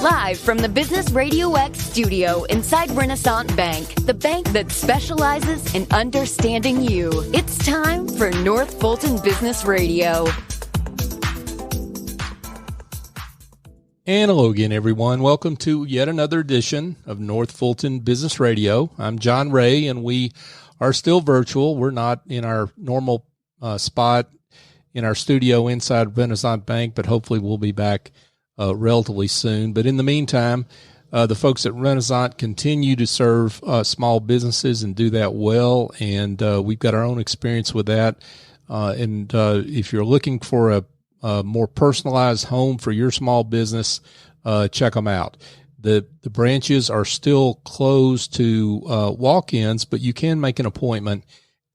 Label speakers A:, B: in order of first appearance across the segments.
A: Live from the Business RadioX studio inside Renaissance Bank, the bank that specializes in understanding you. It's time for North Fulton Business Radio.
B: And hello again, everyone. Welcome to yet another edition of North Fulton Business Radio. I'm John Ray, and we are still virtual. We're not in our normal spot in our studio inside Renaissance Bank, but hopefully we'll be back relatively soon. But in the meantime, the folks at Renaissance continue to serve small businesses and do that well. And we've got our own experience with that. And if you're looking for a more personalized home for your small business, check them out. The branches are still closed to walk-ins, but you can make an appointment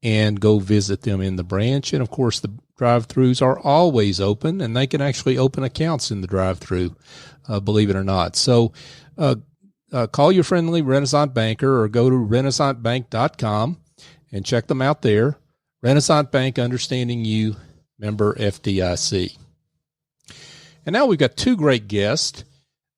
B: and go visit them in the branch. And of course, the drive-throughs are always open, and they can actually open accounts in the drive-through, believe it or not. So call your friendly Renaissance banker or go to renaissancebank.com and check them out there. Renaissance Bank, understanding you, member FDIC. And now we've got two great guests.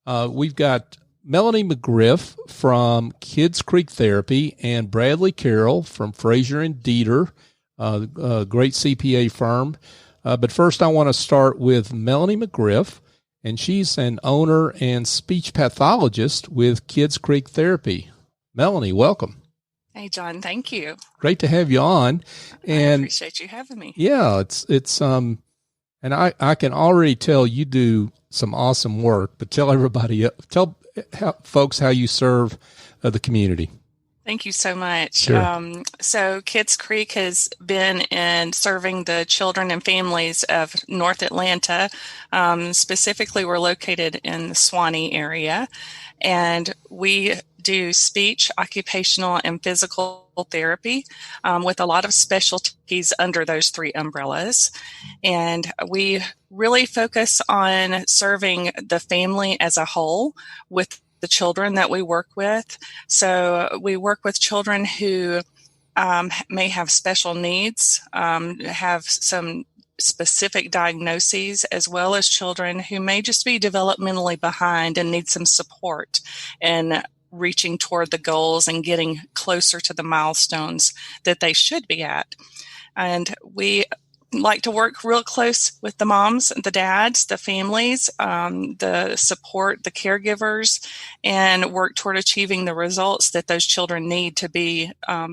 B: We've got Melanie McGriff from Kids Creek Therapy and Bradley Carroll from Frazier Deeter, a great CPA firm. But first, I want to start with Melanie McGriff, and she's an owner and speech pathologist with Kids Creek Therapy. Melanie, welcome.
C: Hey, John. Thank you.
B: Great to have you on. And
C: I appreciate you having me.
B: Yeah, it's and I can already tell you do some awesome work, but tell folks how you serve the community.
C: Thank you so much.
B: Sure.
C: So Kids Creek has been in serving the children and families of North Atlanta. Specifically, we're located in the Swanee area, and we do speech, occupational, and physical therapy with a lot of specialties under those three umbrellas. And we really focus on serving the family as a whole with the children that we work with. So we work with children who may have special needs, have some specific diagnoses, as well as children who may just be developmentally behind and need some support in reaching toward the goals and getting closer to the milestones that they should be at. And we like to work real close with the moms, the dads, the families, the support, the caregivers, and work toward achieving the results that those children need to be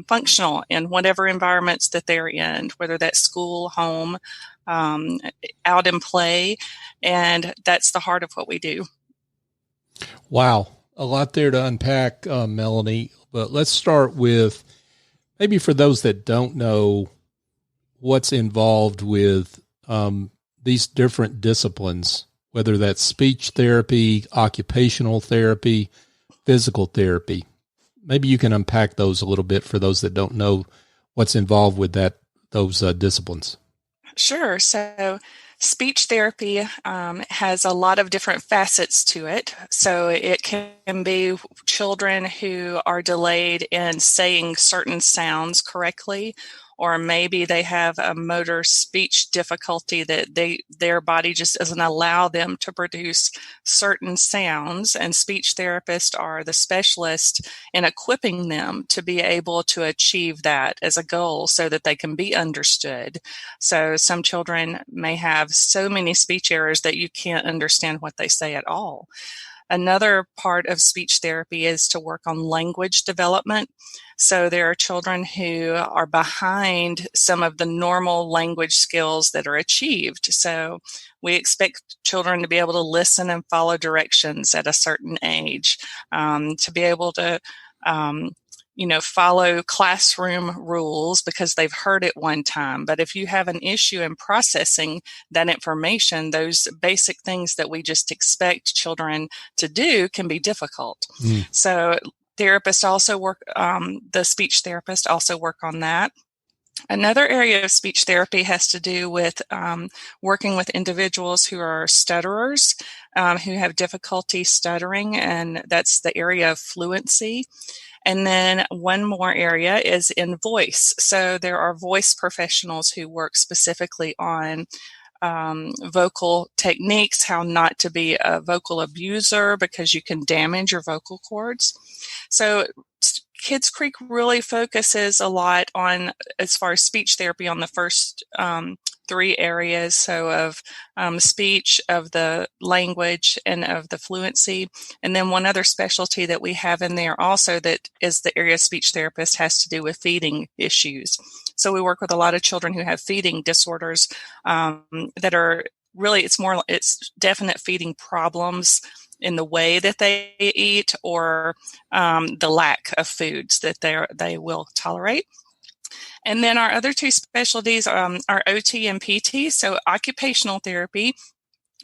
C: functional in whatever environments that they're in, whether that's school, home, out in play. And that's the heart of what we do.
B: Wow. A lot there to unpack, Melanie, but let's start with maybe for those that don't know what's involved with these different disciplines, whether that's speech therapy, occupational therapy, physical therapy. Maybe you can unpack those a little bit for those that don't know what's involved with those disciplines.
C: Sure. So speech therapy has a lot of different facets to it. So it can be children who are delayed in saying certain sounds correctly, or maybe they have a motor speech difficulty that their body just doesn't allow them to produce certain sounds. And speech therapists are the specialists in equipping them to be able to achieve that as a goal so that they can be understood. So some children may have so many speech errors that you can't understand what they say at all. Another part of speech therapy is to work on language development. So there are children who are behind some of the normal language skills that are achieved. So we expect children to be able to listen and follow directions at a certain age, to be able to follow classroom rules because they've heard it one time. But if you have an issue in processing that information, those basic things that we just expect children to do can be difficult. So therapists also work, the speech therapists also work on that. Another area of speech therapy has to do with working with individuals who are stutterers, who have difficulty stuttering, and that's the area of fluency. And then one more area is in voice. So there are voice professionals who work specifically on vocal techniques, how not to be a vocal abuser because you can damage your vocal cords. So Kids Creek really focuses a lot on, as far as speech therapy, on the first 3 areas. So of speech, of the language, and of the fluency. And then one other specialty that we have in there also that is the area of speech therapist has to do with feeding issues. So we work with a lot of children who have feeding disorders that are really, it's definite feeding problems in the way that they eat, or the lack of foods that they will tolerate. And then our other 2 specialties are OT and PT. So occupational therapy.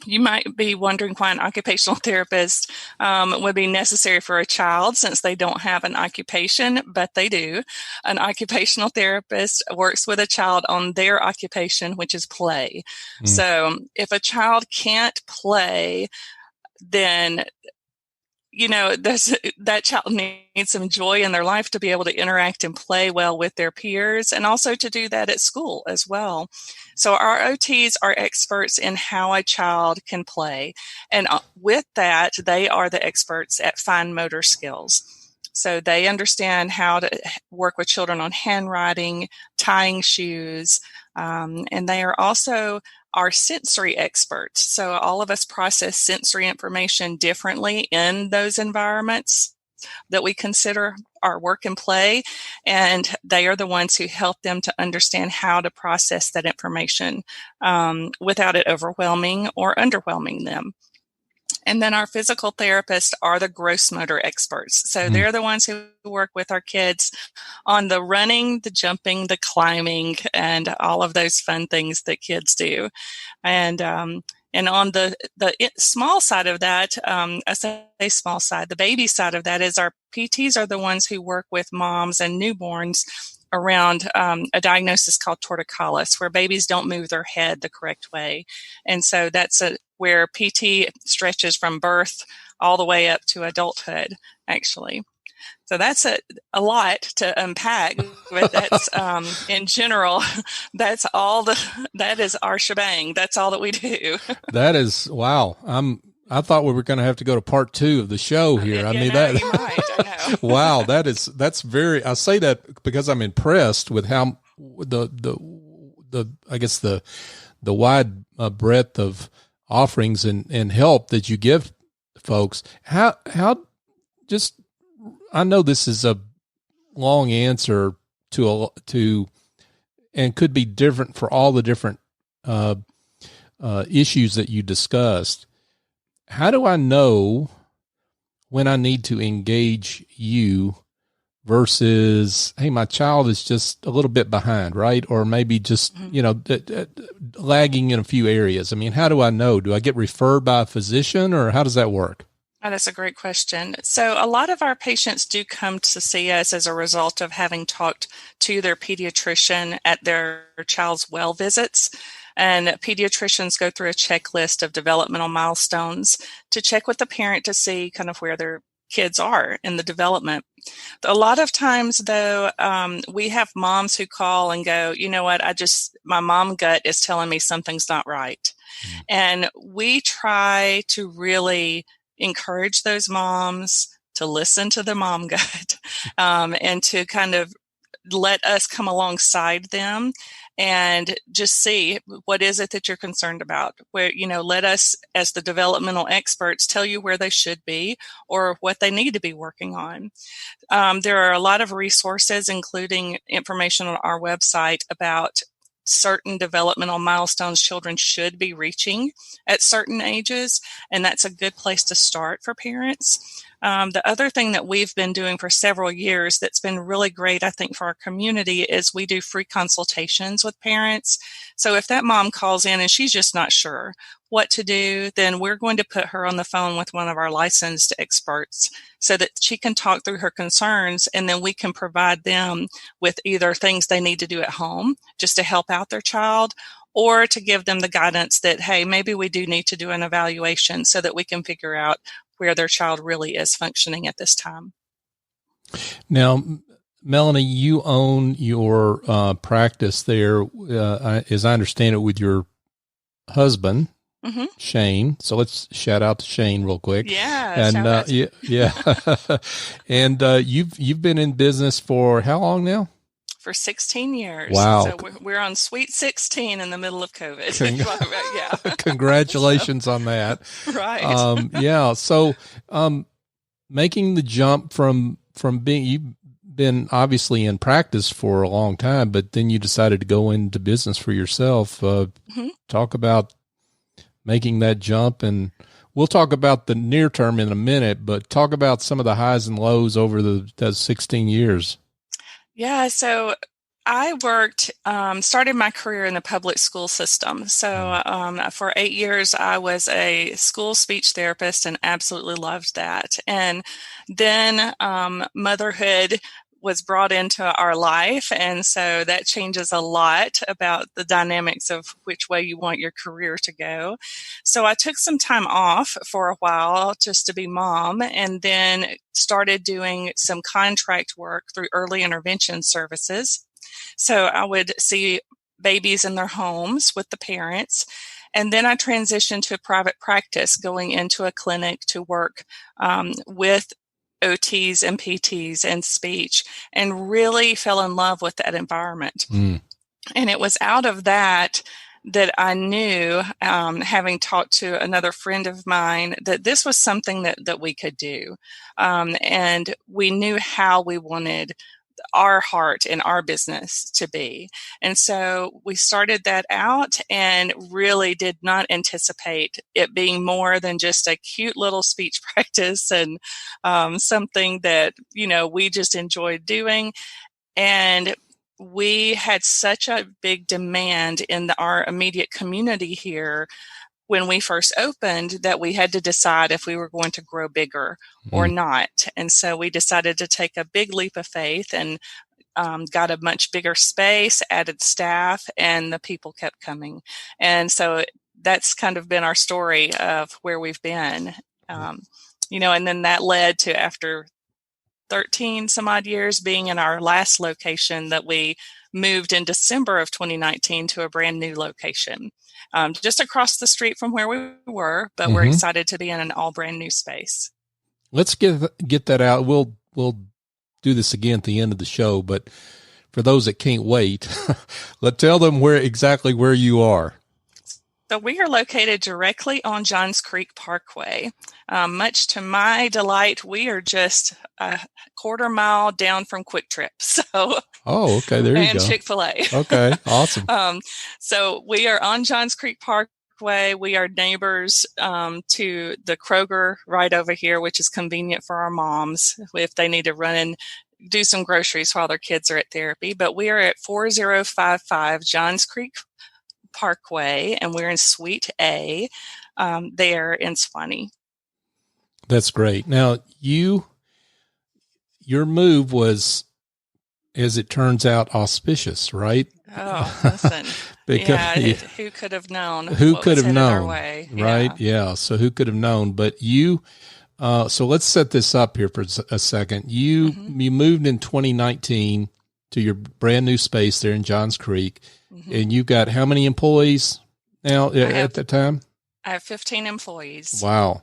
C: You might be wondering why an occupational therapist would be necessary for a child, since they don't have an occupation, but they do. An occupational therapist works with a child on their occupation, which is play. So if a child can't play, then that child needs some joy in their life to be able to interact and play well with their peers, and also to do that at school as well. So our OTs are experts in how a child can play. And with that, they are the experts at fine motor skills. So they understand how to work with children on handwriting, tying shoes, and they are also our sensory experts. So all of us process sensory information differently in those environments that we consider our work and play, and they are the ones who help them to understand how to process that information without it overwhelming or underwhelming them. And then our physical therapists are the gross motor experts. So they're the ones who work with our kids on the running, the jumping, the climbing, and all of those fun things that kids do. And on the small side of that, I say small side, the baby side of that is our PTs are the ones who work with moms and newborns around a diagnosis called torticollis, where babies don't move their head the correct way. And so that's where PT stretches from birth all the way up to adulthood, actually. So that's a lot to unpack, but that's in general, that is our shebang. That's all that we do. That is,
B: wow. I thought we were going to have to go to part 2 of the show here.
C: You might, I know.
B: Wow. That's very, I say that because I'm impressed with how I guess the wide breadth of offerings and help that you give folks. How I know this is a long answer to and could be different for all the different issues that you discussed. How do I know when I need to engage you versus, hey, my child is just a little bit behind, right? Or maybe just, lagging in a few areas. I mean, how do I know? Do I get referred by a physician, or how does that work?
C: Oh, that's a great question. So a lot of our patients do come to see us as a result of having talked to their pediatrician at their child's well visits. And pediatricians go through a checklist of developmental milestones to check with the parent to see kind of where their kids are in the development. A lot of times, though, we have moms who call and go, you know what, my mom gut is telling me something's not right. And we try to really encourage those moms to listen to the mom gut and to kind of let us come alongside them and just see, what is it that you're concerned about? Where, let us as the developmental experts tell you where they should be or what they need to be working on. There are a lot of resources, including information on our website about certain developmental milestones children should be reaching at certain ages, and that's a good place to start for parents. The other thing that we've been doing for several years that's been really great, I think, for our community is we do free consultations with parents. So if that mom calls in and she's just not sure what to do, then we're going to put her on the phone with one of our licensed experts so that she can talk through her concerns, and then we can provide them with either things they need to do at home just to help out their child, or to give them the guidance that, hey, maybe we do need to do an evaluation so that we can figure out where their child really is functioning at this time.
B: Now, Melanie, you own your practice there, as I understand it, with your husband,
C: Mm-hmm.
B: Shane. So let's shout out to Shane real quick.
C: Yeah.
B: And yeah. And you've been in business for how long now?
C: For 16 years.
B: Wow.
C: So we're on sweet 16 in the middle of COVID. Yeah.
B: Congratulations on that.
C: Right.
B: Yeah. So making the jump from being, you've been obviously in practice for a long time, but then you decided to go into business for yourself. Talk about making that jump, and we'll talk about the near term in a minute, but talk about some of the highs and lows over those 16 years.
C: Yeah, so I started my career in the public school system. So for 8 years, I was a school speech therapist and absolutely loved that. And then motherhood was brought into our life. And so that changes a lot about the dynamics of which way you want your career to go. So I took some time off for a while just to be mom, and then started doing some contract work through early intervention services. So I would see babies in their homes with the parents. And then I transitioned to a private practice, going into a clinic to work with OTs and PTs and speech, and really fell in love with that environment. And it was out of that I knew, having talked to another friend of mine, that this was something that we could do. And we knew how we wanted our heart in our business to be. And so we started that out and really did not anticipate it being more than just a cute little speech practice and something that, we just enjoyed doing. And we had such a big demand in our immediate community here when we first opened that we had to decide if we were going to grow bigger or not. And so we decided to take a big leap of faith and got a much bigger space, added staff, and the people kept coming. And so that's kind of been our story of where we've been. And then that led to, after 13 some odd years being in our last location, that we moved in December of 2019 to a brand new location. Just across the street from where we were, but we're excited to be in an all brand new space.
B: Let's get that out. We'll do this again at the end of the show, but for those that can't wait, tell them exactly where you are.
C: So we are located directly on Johns Creek Parkway. Much to my delight, we are just a quarter mile down from Quick Trip. So,
B: okay, there you go.
C: And Chick-fil-A.
B: Okay, awesome.
C: So we are on Johns Creek Parkway. We are neighbors to the Kroger right over here, which is convenient for our moms if they need to run and do some groceries while their kids are at therapy. But we are at 4055 Johns Creek Parkway, and we're in Suite A there in Swanee.
B: That's great. Now, your move was, as it turns out, auspicious, right?
C: Oh, listen. Who could have known?
B: Who could have known?
C: Our way?
B: Right? Yeah. So who could have known? But you, so let's set this up here for a second. You moved in 2019 to your brand new space there in Johns Creek. And you got how many employees now at the time?
C: I have 15 employees.
B: Wow.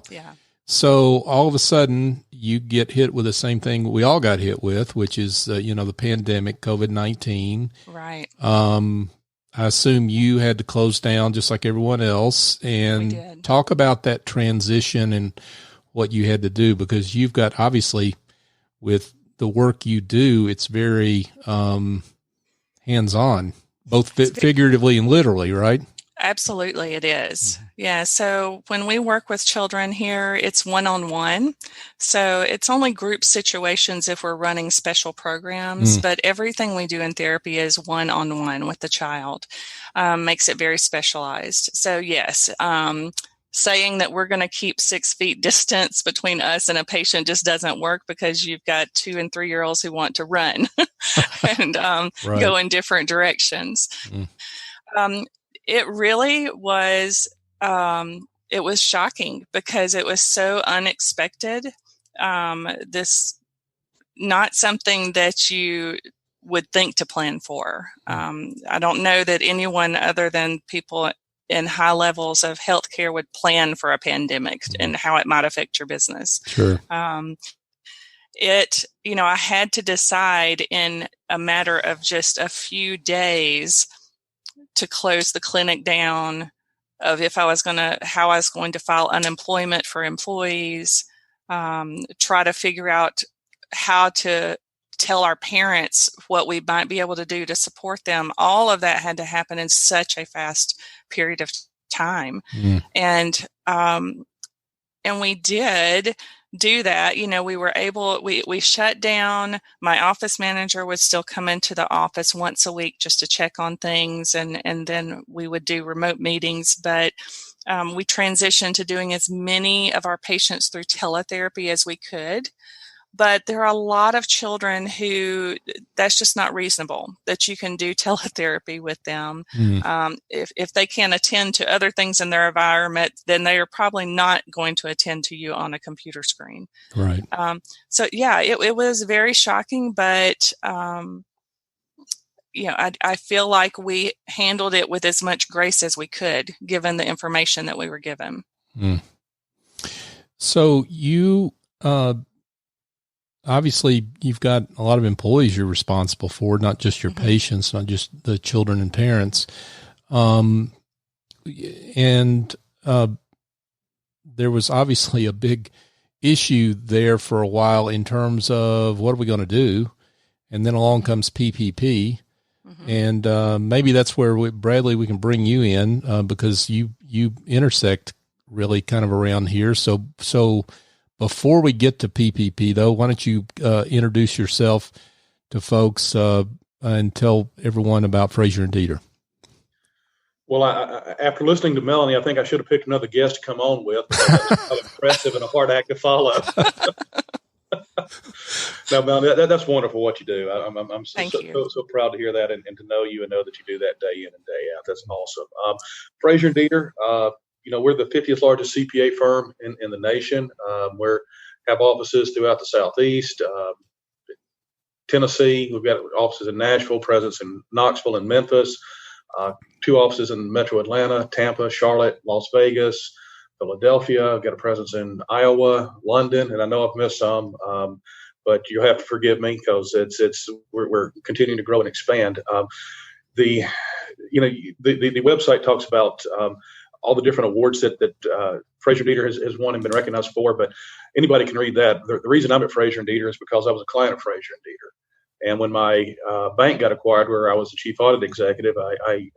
C: Yeah.
B: So all of a sudden you get hit with the same thing we all got hit with, which is, the pandemic, COVID-19.
C: Right.
B: I assume you had to close down just like everyone else, and talk about that transition and what you had to do, because you've got, obviously, with the work you do, it's very hands-on, both figuratively and literally, right?
C: Absolutely, it is. Yeah. So when we work with children here, it's one-on-one. So it's only group situations if we're running special programs, but everything we do in therapy is one-on-one with the child. Makes it very specialized. So yes, saying that we're going to keep 6 feet distance between us and a patient just doesn't work, because you've got 2 and 3 year olds who want to run and go in different directions. It really was, it was shocking because it was so unexpected. This, not something that you would think to plan for. I don't know that anyone other than people in high levels of healthcare would plan for a pandemic and how it might affect your business.
B: Sure.
C: I had to decide in a matter of just a few days to close the clinic down, of how I was going to file unemployment for employees, try to figure out how to tell our parents what we might be able to do to support them. All of that had to happen in such a fast period of time. And we did do that. We were able, we shut down. My office manager would still come into the office once a week just to check on things. And then we would do remote meetings, but we transitioned to doing as many of our patients through teletherapy as we could. But there are a lot of children who that's just not reasonable that you can do teletherapy with them. If they can't attend to other things in their environment, then they are probably not going to attend to you on a computer screen.
B: Right.
C: So yeah, it was very shocking, but I feel like we handled it with as much grace as we could, given the information that we were given.
B: So you, obviously you've got a lot of employees you're responsible for, not just your patients, not just the children and parents. There was obviously a big issue there for a while in terms of what are we going to do? And then along comes PPP. And maybe that's where Bradley, we can bring you in because you intersect really kind of around here. So before we get to PPP, though, why don't you introduce yourself to folks and tell everyone about Frazier and Deeter?
D: Well, after listening to Melanie, I think I should have picked another guest to come on with. That's impressive and a hard act to follow. No, Melanie, that's wonderful what you do. I'm so proud to hear that and to know you and know that you do that day in and day out. That's awesome. Frazier and Deeter, we're the 50th largest CPA firm in the nation. We have offices throughout the Southeast, Tennessee. We've got offices in Nashville, presence in Knoxville and Memphis, 2 offices in Metro Atlanta, Tampa, Charlotte, Las Vegas, Philadelphia. I've got a presence in Iowa, London, and I know I've missed some, but you'll have to forgive me because we're continuing to grow and expand. The website talks about all the different awards that Frazier Deeter has won and been recognized for, but anybody can read that. The reason I'm at Frazier and Deeter is because I was a client of Frazier and Deeter. And when my bank got acquired, where I was the chief audit executive, I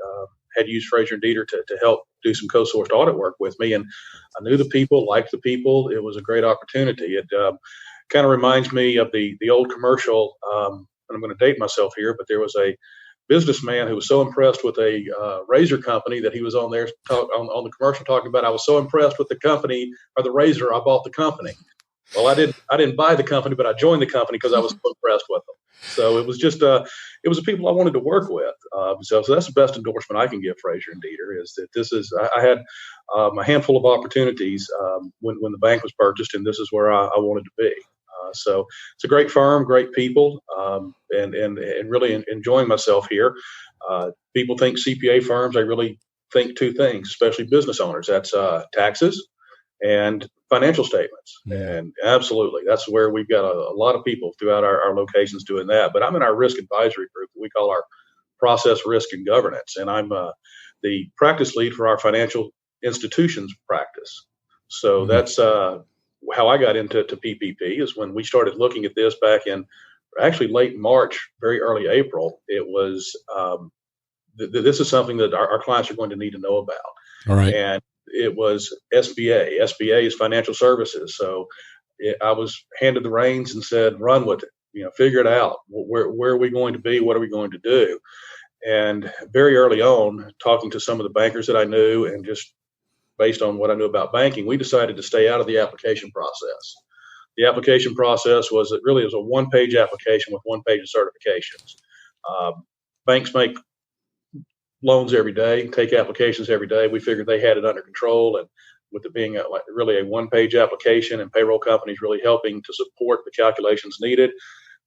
D: had used Frazier and Deeter to help do some co-sourced audit work with me. And I knew the people, liked the people. It was a great opportunity. It kind of reminds me of the old commercial, and I'm going to date myself here, but there was a businessman who was so impressed with a razor company that he was on there on the commercial talking about, I was so impressed with the company or the razor, I bought the company. Well, I didn't buy the company, but I joined the company because I was so impressed with them. So it was just it was the people I wanted to work with. So that's the best endorsement I can give Frazier and Deeter is that I had a handful of opportunities when the bank was purchased, and this is where I wanted to be. So it's a great firm, great people, and really enjoying myself here. People think CPA firms, they really think 2 things, especially business owners. That's taxes and financial statements. And absolutely, that's where we've got a lot of people throughout our locations doing that. But I'm in our risk advisory group that we call our process, risk, and governance. And I'm the practice lead for our financial institutions practice. So that's how I got into PPP is when we started looking at this back in actually late March, very early April. It was this is something that our clients are going to need to know about.
B: All right.
D: And it was SBA. SBA is financial services. So I was handed the reins and said, run with it, figure it out. Where are we going to be? What are we going to do? And very early on, talking to some of the bankers that I knew and just based on what I knew about banking, we decided to stay out of the application process. The application process was a 1-page application with 1 page of certifications. Banks make loans every day, take applications every day. We figured they had it under control, and with it being really a 1-page application and payroll companies really helping to support the calculations needed,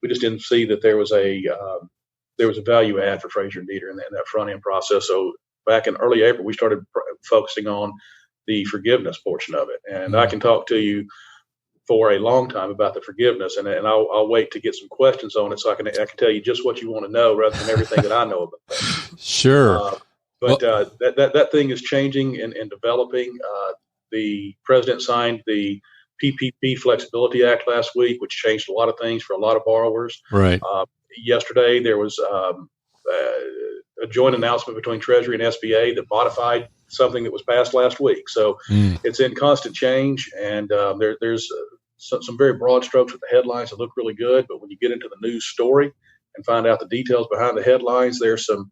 D: we just didn't see that there was a value add for Frazier and Deeter in that front end process. So back in early April, we started focusing on the forgiveness portion of it. And I can talk to you for a long time about the forgiveness, and I'll wait to get some questions on it so I can tell you just what you want to know rather than everything that I know about that.
B: Sure.
D: That thing is changing and developing. The president signed the PPP Flexibility Act last week, which changed a lot of things for a lot of borrowers.
B: Right.
D: Yesterday, there was a joint announcement between Treasury and SBA that modified something that was passed last week. So it's in constant change, and there's some very broad strokes with the headlines that look really good. But when you get into the news story and find out the details behind the headlines, there's some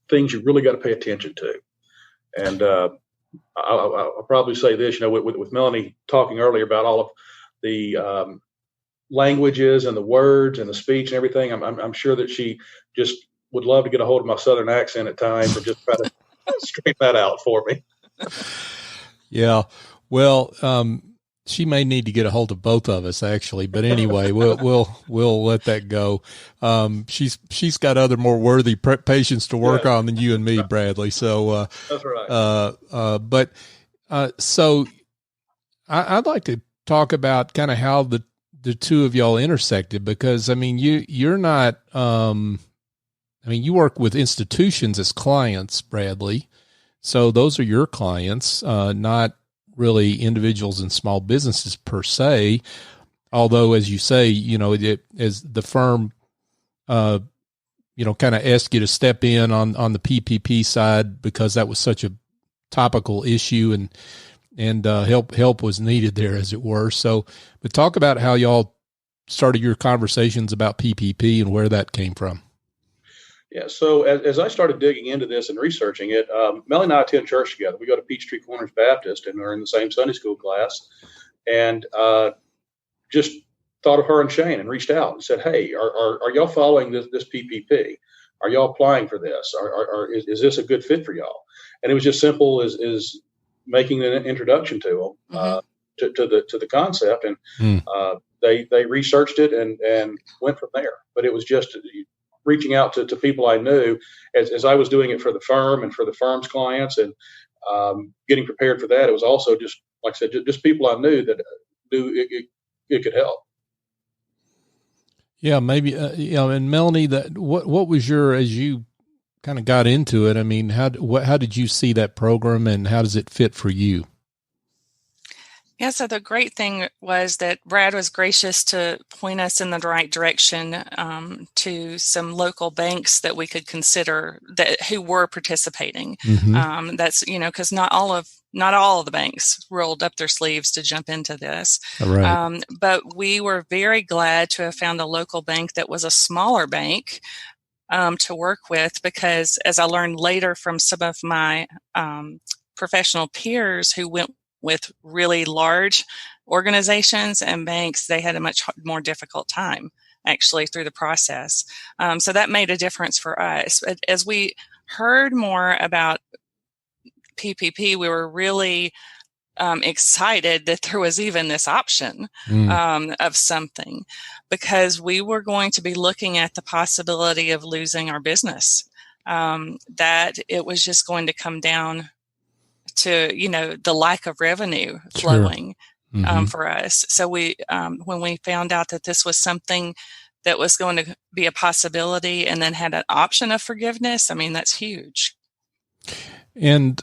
D: things you really got to pay attention to. And I'll probably say this, with Melanie talking earlier about all of the languages and the words and the speech and everything, I'm sure that she just would love to get a hold of my Southern accent at times and just try to straighten that out for me.
B: Yeah. Well, she may need to get a hold of both of us actually, but anyway, we'll let that go. She's got other more worthy patients to work on than you and me, Bradley. So,
D: that's right.
B: So I'd like to talk about kind of how the two of y'all intersected, because I mean, you're not, you work with institutions as clients, Bradley. So those are your clients, not really individuals and small businesses per se. Although, as you say, as the firm, kind of asked you to step in on the PPP side because that was such a topical issue and help was needed there, as it were. So, but talk about how y'all started your conversations about PPP and where that came from.
D: Yeah. So as I started digging into this and researching it, Melanie and I attend church together. We go to Peachtree Corners Baptist, and we're in the same Sunday school class. And just thought of her and Shane and reached out and said, "Hey, are y'all following this PPP? Are y'all applying for this? Is this a good fit for y'all?" And it was just simple as making an introduction to them to the concept, and they researched it and went from there. But it was just reaching out to people I knew as I was doing it for the firm and for the firm's clients, and getting prepared for that. It was also just, like I said, just people I knew that knew it could help.
B: Yeah, maybe, and Melanie, what was as you kind of got into it, I mean, how did you see that program and how does it fit for you?
C: Yeah, so the great thing was that Brad was gracious to point us in the right direction to some local banks that we could consider who were participating.
B: Mm-hmm.
C: That's, because not all of the banks rolled up their sleeves to jump into this.
B: Right.
C: But we were very glad to have found a local bank that was a smaller bank to work with, because as I learned later from some of my professional peers who went with really large organizations and banks, they had a much more difficult time actually through the process. So that made a difference for us. But as we heard more about PPP, we were really excited that there was even this option of something, because we were going to be looking at the possibility of losing our business, that it was just going to come down to, the lack of revenue flowing for us. So we, when we found out that this was something that was going to be a possibility and then had an option of forgiveness, I mean, that's huge.
B: And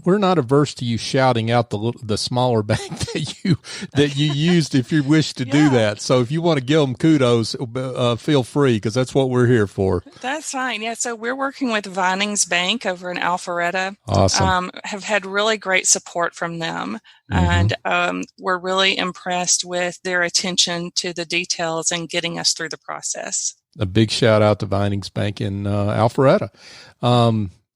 B: we're not averse to you shouting out the smaller bank that you used if you wish to do that. So if you want to give them kudos, feel free, because that's what we're here for.
C: That's fine. Yeah. So we're working with Vinings Bank over in Alpharetta.
B: Awesome.
C: Have had really great support from them. And we're really impressed with their attention to the details and getting us through the process.
B: A big shout out to Vinings Bank in Alpharetta.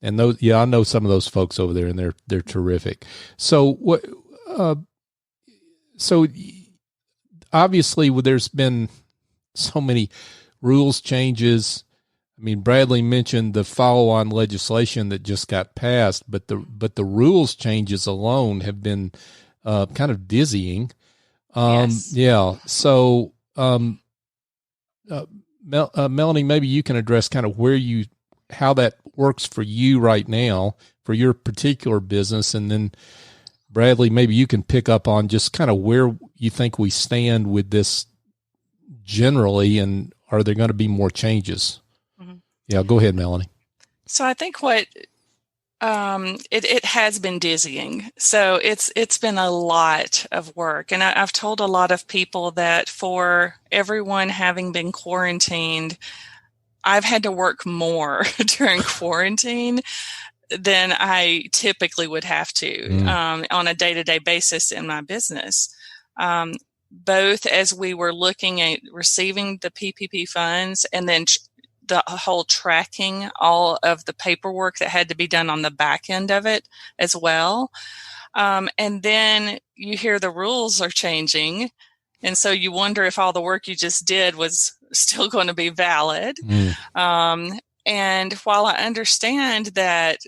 B: And those, I know some of those folks over there, and they're terrific. So what? So obviously, there's been so many rules changes. I mean, Bradley mentioned the follow-on legislation that just got passed, but the rules changes alone have been kind of dizzying.
C: Yes.
B: Yeah. So Melanie, maybe you can address kind of how that works for you right now for your particular business. And then Bradley, maybe you can pick up on just kind of where you think we stand with this generally, and are there going to be more changes? Mm-hmm. Yeah, go ahead, Melanie.
C: So I think what it has been dizzying. So it's been a lot of work. And I've told a lot of people that for everyone having been quarantined, I've had to work more during quarantine than I typically would have to on a day-to-day basis in my business. Both as we were looking at receiving the PPP funds and then the whole tracking all of the paperwork that had to be done on the back end of it as well. And then you hear the rules are changing. And so you wonder if all the work you just did was still going to be valid. And while I understand that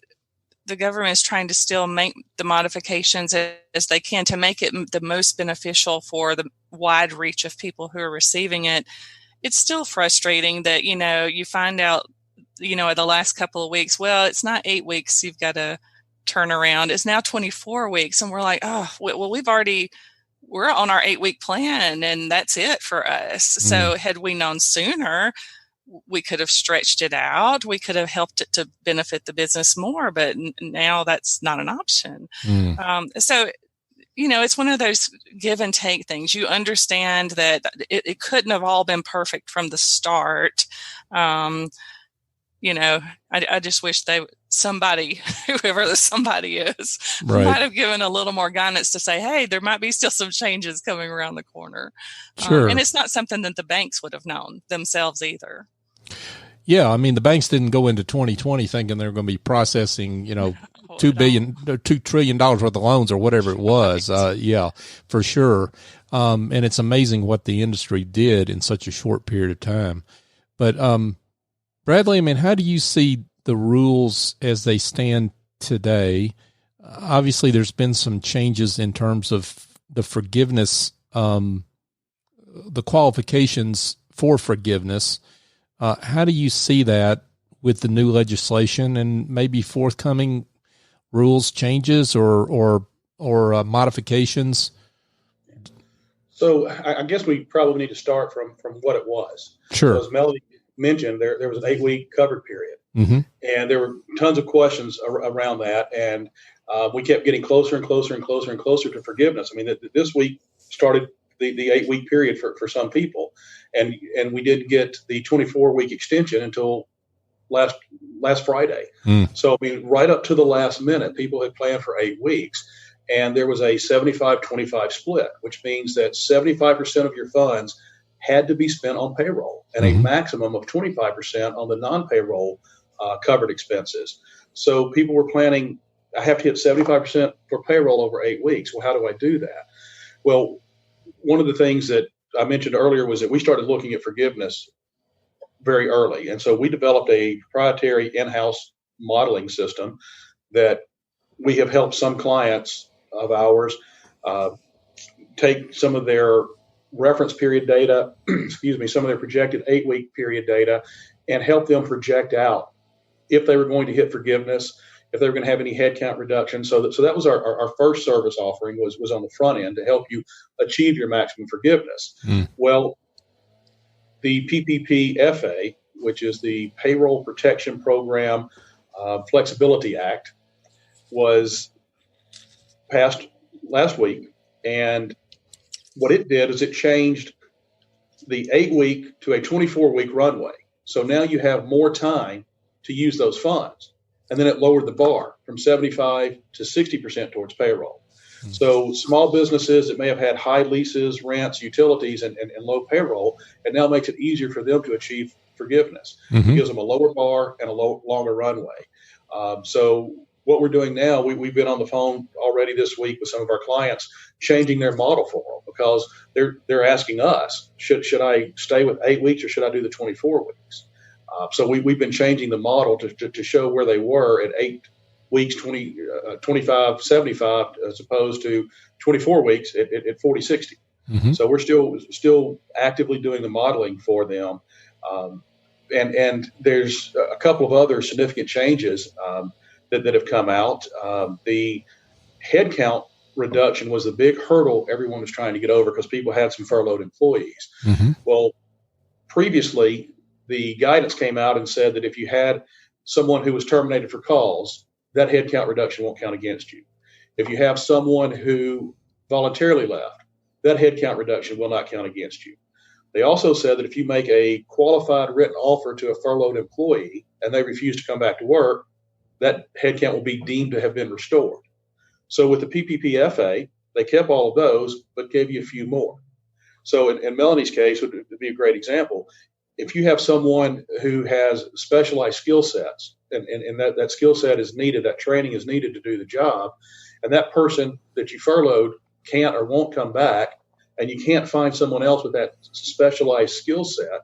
C: the government is trying to still make the modifications as they can to make it the most beneficial for the wide reach of people who are receiving it, it's still frustrating that, you find out, in the last couple of weeks, well, it's not 8 weeks you've got to turn around. It's now 24 weeks. And we're like, oh, well, we're on our 8-week plan and that's it for us. So had we known sooner, we could have stretched it out. We could have helped it to benefit the business more, but now that's not an option. So, it's one of those give and take things. You understand that it couldn't have all been perfect from the start. I just wish somebody, whoever the somebody is, might have given a little more guidance to say, hey, there might be still some changes coming around the corner.
B: Sure.
C: And it's not something that the banks would have known themselves either.
B: Yeah. I mean, the banks didn't go into 2020 thinking they were going to be processing, $2 trillion worth of loans or whatever it was. Yeah, for sure. And it's amazing what the industry did in such a short period of time. But, Bradley, I mean, how do you see the rules as they stand today? Obviously, there's been some changes in terms of the forgiveness, the qualifications for forgiveness. How do you see that with the new legislation and maybe forthcoming rules changes or modifications?
D: So I guess we probably need to start from what it was.
B: Sure.
D: As Melanie mentioned, there was an 8-week covered period, and there were tons of questions around that, and we kept getting closer and closer and closer and closer to forgiveness. I mean, this week started the 8-week period for some people, and we didn't get the 24-week extension until last Friday. So, I mean, right up to the last minute, people had planned for 8 weeks, and there was a 75-25 split, which means that 75% of your funds had to be spent on payroll and a maximum of 25% on the non-payroll covered expenses. So people were planning, I have to hit 75% for payroll over 8 weeks. Well, how do I do that? Well, one of the things that I mentioned earlier was that we started looking at forgiveness very early. And so we developed a proprietary in-house modeling system that we have helped some clients of ours take some of their reference period data, some of their projected 8-week period data, and help them project out if they were going to hit forgiveness, if they were going to have any headcount reduction. So that was our first service offering was on the front end to help you achieve your maximum forgiveness. Well, the PPP-FA, which is the Payroll Protection Program Flexibility Act, was passed last week. And what it did is it changed the 8-week to a 24-week runway. So now you have more time to use those funds. And then it lowered the bar from 75 to 60% towards payroll. So small businesses that may have had high leases, rents, utilities, and low payroll, it now makes it easier for them to achieve forgiveness. It gives them a lower bar and a longer runway. So what we're doing now, we've been on the phone already this week with some of our clients, changing their model for them because they're asking us, should I stay with 8 weeks or should I do the 24 weeks? So we've been changing the model to show where they were at 8 weeks, 25, 75, as opposed to 24 weeks at 40, 60. So we're still actively doing the modeling for them. And there's a couple of other significant changes that have come out. The headcount reduction was the big hurdle everyone was trying to get over because people had some furloughed employees.
B: Mm-hmm.
D: Well, previously, the guidance came out and said that if you had someone who was terminated for cause, that headcount reduction won't count against you. If you have someone who voluntarily left, that headcount reduction will not count against you. They also said that if you make a qualified written offer to a furloughed employee and they refuse to come back to work, that headcount will be deemed to have been restored. So with the PPPFA, they kept all of those, but gave you a few more. So in Melanie's case, would be a great example. If you have someone who has specialized skill sets, and that skill set is needed, that training is needed to do the job, and that person that you furloughed can't or won't come back, and you can't find someone else with that specialized skill set,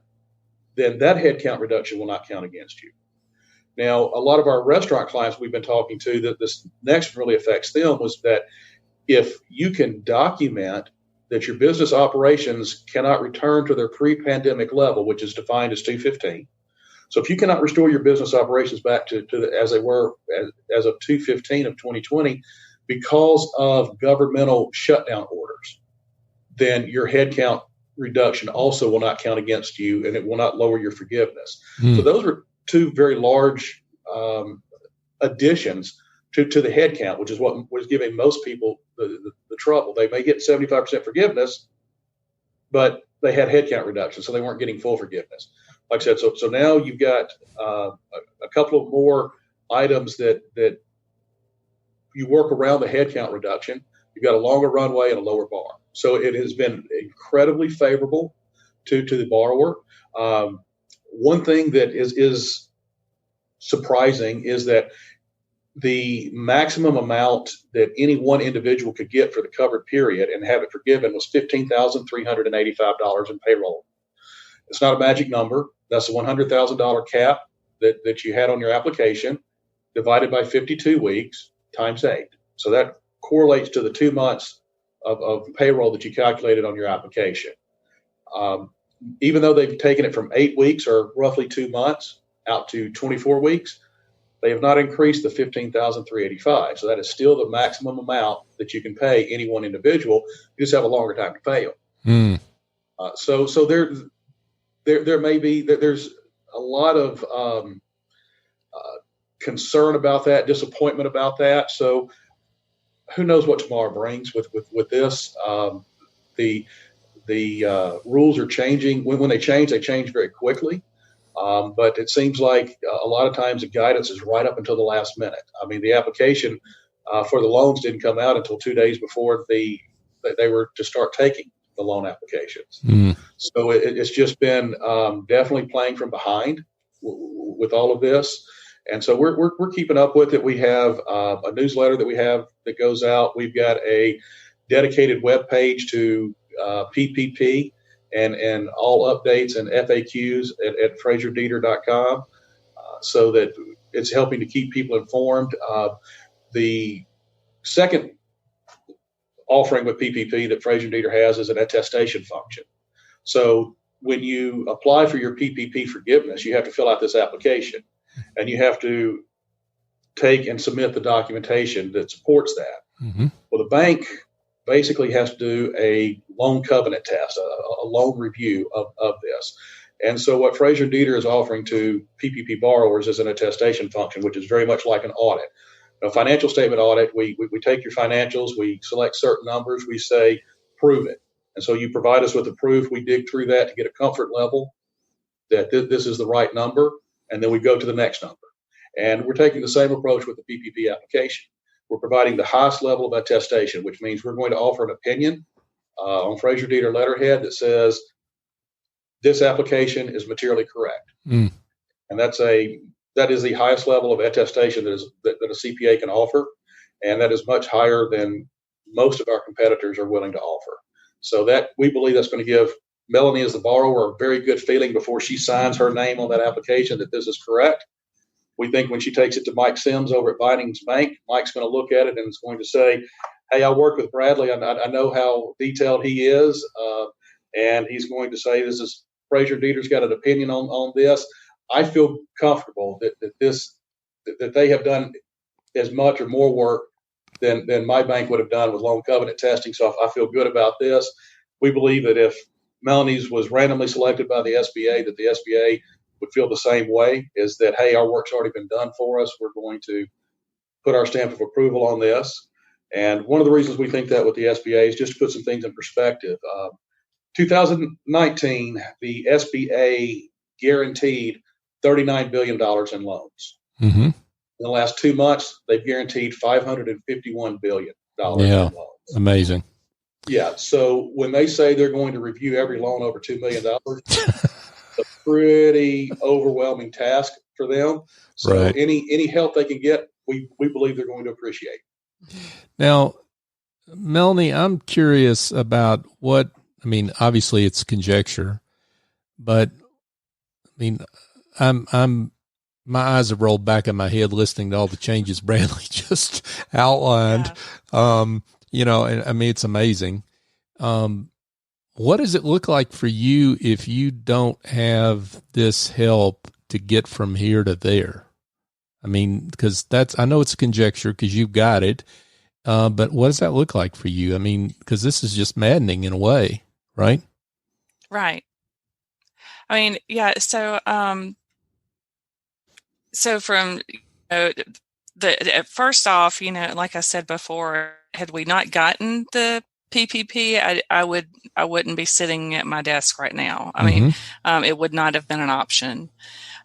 D: then that headcount reduction will not count against you. Now, a lot of our restaurant clients we've been talking to, that this next really affects them, was that if you can document that your business operations cannot return to their pre-pandemic level, which is defined as 215. So if you cannot restore your business operations back to as they were as of 215 of 2020 because of governmental shutdown orders, then your headcount reduction also will not count against you, and it will not lower your forgiveness. So those were two very large additions to the headcount, which is what was giving most people the trouble. They may get 75% forgiveness, but they had headcount reduction, so they weren't getting full forgiveness. Like I said, so now you've got a couple of more items that you work around the headcount reduction. You've got a longer runway and a lower bar. So it has been incredibly favorable to the borrower. One thing that is surprising is that the maximum amount that any one individual could get for the covered period and have it forgiven was $15,385 in payroll. It's not a magic number. That's a $100,000 cap that you had on your application divided by 52 weeks times 8. So that correlates to the 2 months of payroll that you calculated on your application. Even though they've taken it from 8 weeks or roughly 2 months out to 24 weeks, they have not increased the $15,385. So that is still the maximum amount that you can pay any one individual. You just have a longer time to pay them. So there may be there's a lot of concern about that, disappointment about that. So who knows what tomorrow brings with this? The rules are changing. When they change very quickly. But it seems like a lot of times the guidance is right up until the last minute. I mean, the application for the loans didn't come out until 2 days before they were to start taking the loan applications. So it's just been definitely playing from behind with all of this. And so we're keeping up with it. We have a newsletter that goes out. We've got a dedicated web page to PPP and all updates and FAQs at FrazierDeeter.com, so that it's helping to keep people informed. The second offering with PPP that Frazier Deeter has is an attestation function. So when you apply for your PPP forgiveness, you have to fill out this application, and you have to take and submit the documentation that supports that. Well, the bank basically has to do a loan covenant test, a loan review of this. And so what Frazier Deeter is offering to PPP borrowers is an attestation function, which is very much like an audit. A financial statement audit, we take your financials, we select certain numbers, we say, prove it. And so you provide us with the proof, we dig through that to get a comfort level that this is the right number, and then we go to the next number. And we're taking the same approach with the PPP application. We're providing the highest level of attestation, which means we're going to offer an opinion on Frazier Deeter letterhead that says this application is materially correct. And that is the highest level of attestation that a CPA can offer, and that is much higher than most of our competitors are willing to offer. So that we believe that's going to give Melanie, as the borrower, a very good feeling before she signs her name on that application that this is correct. We think when she takes it to Mike Sims over at Vinings Bank, Mike's going to look at it and is going to say, hey, I worked with Bradley. I know how detailed he is. And he's going to say this is Frazier Deeter's got an opinion on this. I feel comfortable that they have done as much or more work than my bank would have done with loan covenant testing. So I feel good about this. We believe that if Melanie's was randomly selected by the SBA, that the SBA would feel the same way, is that, hey, our work's already been done for us. We're going to put our stamp of approval on this. And one of the reasons we think that with the SBA is just to put some things in perspective. 2019, the SBA guaranteed $39 billion in loans.
B: Mm-hmm.
D: In the last 2 months, they've guaranteed $551 billion in loans.
B: Amazing.
D: Yeah. So when they say they're going to review every loan over $2 million, it's a pretty overwhelming task for them. So
B: right.
D: any help they can get, we believe they're going to appreciate.
B: Now, Melanie, I'm curious about obviously it's conjecture, but I'm my eyes have rolled back in my head listening to all the changes Bradley just outlined. Yeah. It's amazing. What does it look like for you if you don't have this help to get from here to there? Because I know it's conjecture because you've got it. But what does that look like for you? Because this is just maddening in a way, right?
C: Right. Yeah. So from first off, like I said before, had we not gotten the PPP, I wouldn't be sitting at my desk right now. It would not have been an option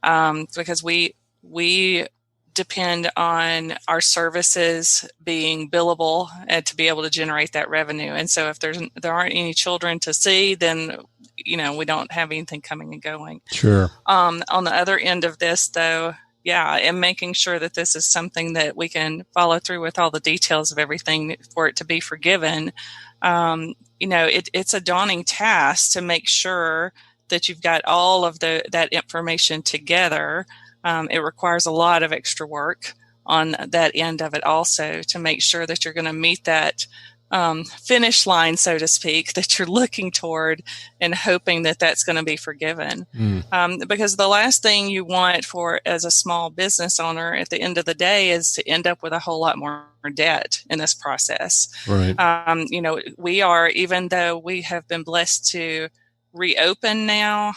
C: because we depend on our services being billable and to be able to generate that revenue. And so if there aren't any children to see, then, we don't have anything coming and going.
B: Sure.
C: On the other end of this though, yeah, and making sure that this is something that we can follow through with all the details of everything for it to be forgiven. It's a daunting task to make sure that you've got all of that information together. It requires a lot of extra work on that end of it also to make sure that you're going to meet that finish line, so to speak, that you're looking toward and hoping that that's going to be forgiven. Because the last thing you want as a small business owner at the end of the day is to end up with a whole lot more debt in this process.
B: Right.
C: We are, even though we have been blessed to reopen now,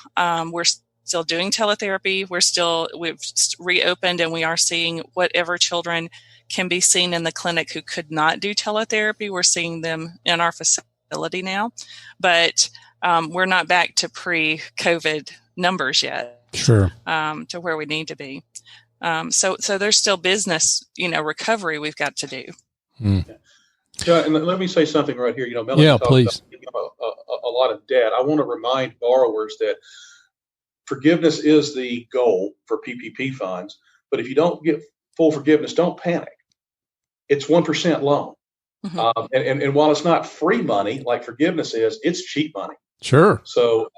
C: we're still doing teletherapy. We've reopened and we are seeing whatever children can be seen in the clinic who could not do teletherapy. We're seeing them in our facility now, but we're not back to pre-COVID numbers yet.
B: Sure.
C: To where we need to be. So there's still business, recovery we've got to do.
D: Yeah, and let me say something right here. Melanie talked
B: please.
D: about a lot of debt. I want to remind borrowers that forgiveness is the goal for PPP funds, but if you don't get full forgiveness, don't panic. It's 1% loan.
C: Mm-hmm.
D: And while it's not free money like forgiveness is, it's cheap money.
B: Sure.
D: So,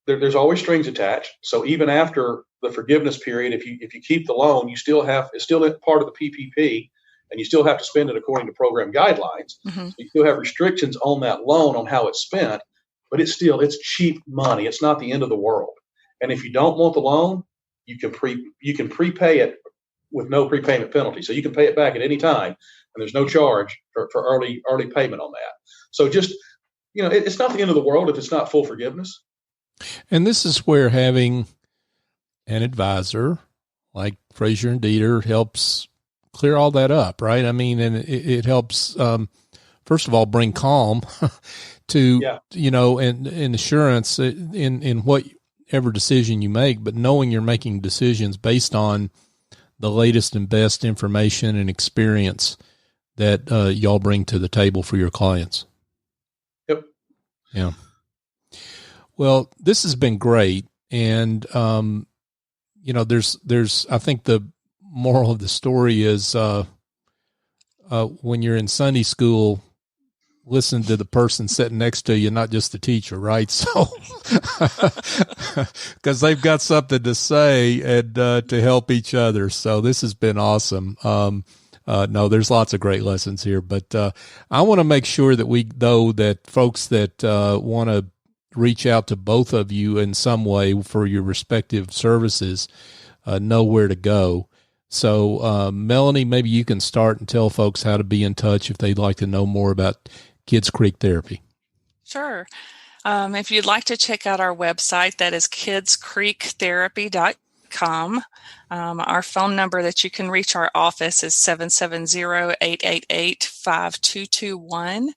D: there's always strings attached. So even after the forgiveness period, if you keep the loan, it's still part of the PPP and you still have to spend it according to program guidelines.
C: Mm-hmm.
D: So you still have restrictions on that loan on how it's spent, but it's cheap money. It's not the end of the world. And if you don't want the loan, you can prepay it with no prepayment penalty. So you can pay it back at any time, and there's no charge for early payment on that. So just, it's not the end of the world if it's not full forgiveness.
B: And this is where having an advisor like Frazier and Deeter helps clear all that up, right? And it helps, first of all, bring calm to, and assurance in whatever decision you make, but knowing you're making decisions based on the latest and best information and experience that y'all bring to the table for your clients.
D: Yep.
B: Yeah. Well, this has been great. And, there's, I think the moral of the story is, when you're in Sunday school, listen to the person sitting next to you, not just the teacher, right? So, because they've got something to say and to help each other. So this has been awesome. No, there's lots of great lessons here, but I want to make sure that that folks that want to reach out to both of you in some way for your respective services know where to go. So, Melanie, maybe you can start and tell folks how to be in touch if they'd like to know more about Kids Creek Therapy.
C: Sure. If you'd like to check out our website, that is kidscreektherapy.com. Our phone number that you can reach our office is 770-888-5221.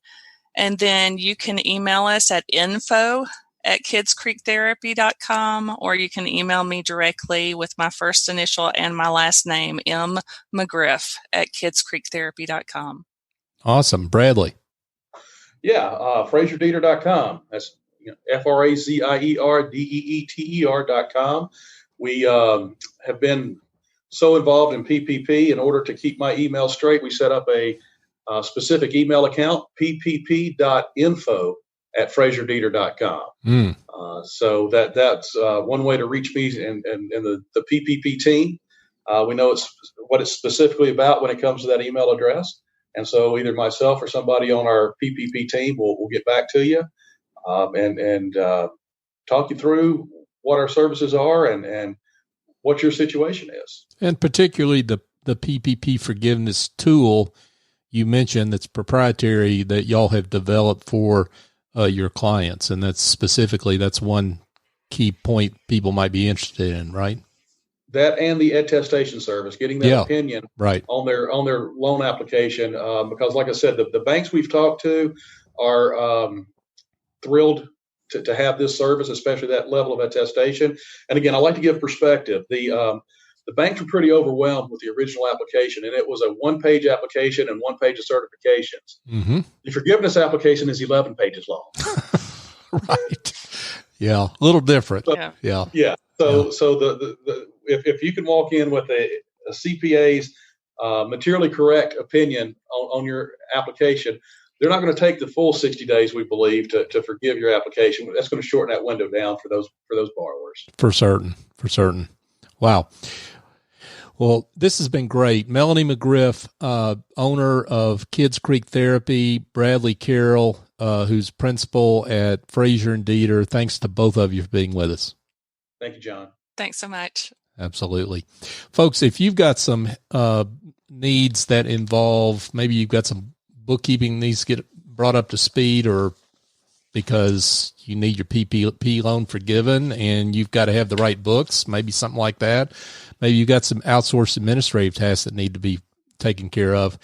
C: And then you can email us at info@kidscreektherapy.com, or you can email me directly with my first initial and my last name, M. McGriff, at kidscreektherapy.com.
B: Awesome. Bradley.
D: Yeah, FrazierDeeter.com. That's FrazierDeeter.com. We have been so involved in PPP. In order to keep my email straight, we set up a specific email account, ppp.info@FrazierDeeter.com. So that's one way to reach me and the PPP team. We know what it's specifically about when it comes to that email address. And so either myself or somebody on our PPP team will get back to you and talk you through what our services are and what your situation is. And
B: particularly the PPP forgiveness tool you mentioned that's proprietary that y'all have developed for your clients. And that's one key point people might be interested in, right?
D: That and the attestation service, getting that opinion
B: right
D: on their loan application. Because like I said, the banks we've talked to are thrilled to have this service, especially that level of attestation. And again, I like to give perspective. The banks were pretty overwhelmed with the original application, and it was a 1-page application and 1 page of certifications.
B: Mm-hmm.
D: The forgiveness application is 11 pages long.
B: Right. Yeah. A little different.
D: So,
B: yeah.
D: So if you can walk in with a CPA's materially correct opinion on your application, they're not going to take the full 60 days, we believe, to forgive your application. That's going to shorten that window down for those borrowers.
B: For certain. Wow. Well, this has been great. Melanie McGriff, owner of Kids Creek Therapy, Bradley Carroll, who's principal at Frazier Deeter. Thanks to both of you for being with us.
D: Thank you, John.
C: Thanks so much.
B: Absolutely. Folks, if you've got some needs that involve, maybe you've got some bookkeeping needs to get brought up to speed, or because you need your PPP loan forgiven and you've got to have the right books, maybe something like that. Maybe you've got some outsourced administrative tasks that need to be taken care of.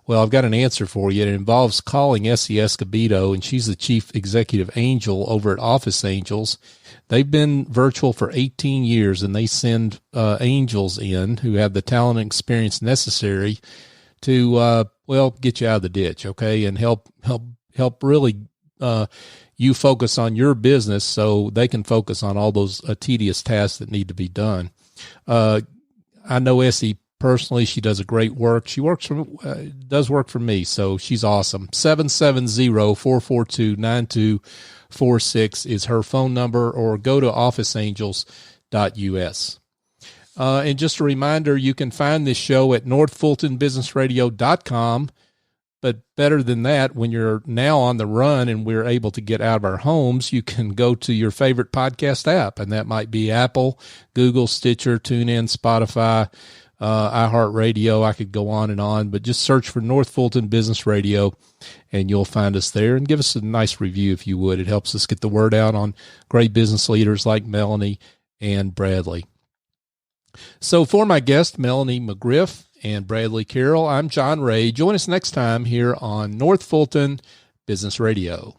B: Well, I've got an answer for you. It involves calling Essie Escobedo, and she's the chief executive angel over at Office Angels. They've been virtual for 18 years, and they send angels in who have the talent and experience necessary to, get you out of the ditch, okay, and help really you focus on your business so they can focus on all those tedious tasks that need to be done. I know Essie personally. She does a great work. She does work for me, so she's awesome. 770-442-9246 is her phone number, or go to officeangels.us. And just a reminder, you can find this show at northfultonbusinessradio.com. But better than that, when you're now on the run and we're able to get out of our homes, you can go to your favorite podcast app, and that might be Apple, Google, Stitcher, TuneIn, Spotify, iHeartRadio. I could go on, but just search for North Fulton Business Radio, and you'll find us there. And give us a nice review if you would. It helps us get the word out on great business leaders like Melanie and Bradley. So for my guest, Melanie McGriff and Bradley Carroll, I'm John Ray. Join us next time here on North Fulton Business Radio.